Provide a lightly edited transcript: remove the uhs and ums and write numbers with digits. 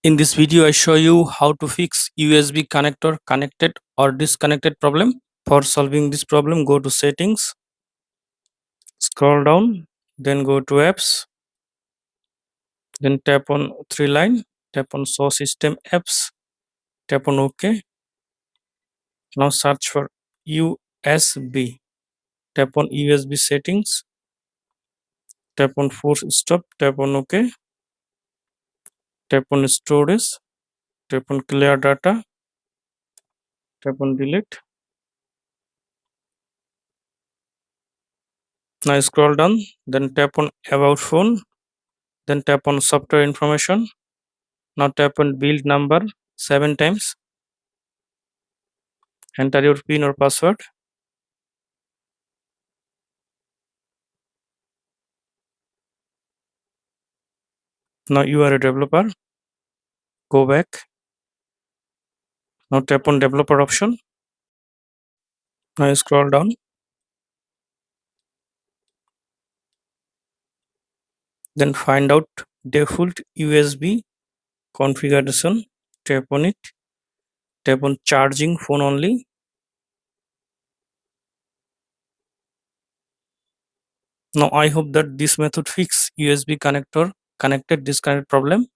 In this video, I show you how to fix USB connector connected or disconnected problem. For solving this problem, go to settings, scroll down, then go to apps, then tap on three line, tap on show system apps, tap on OK. Now search for USB. Tap on USB settings, tap on force stop, tap on OK, tap on storage, tap on clear data, tap on delete. Now scroll down, then tap on about phone, then tap on software information. Now tap on build number 7 times. Enter your PIN or password. Now you are a developer. Go back. Now tap on developer option. Now scroll down. Then find out default USB configuration. Tap on it. Tap on charging phone only. Now I hope that this method fix USB connector connected disconnect problem.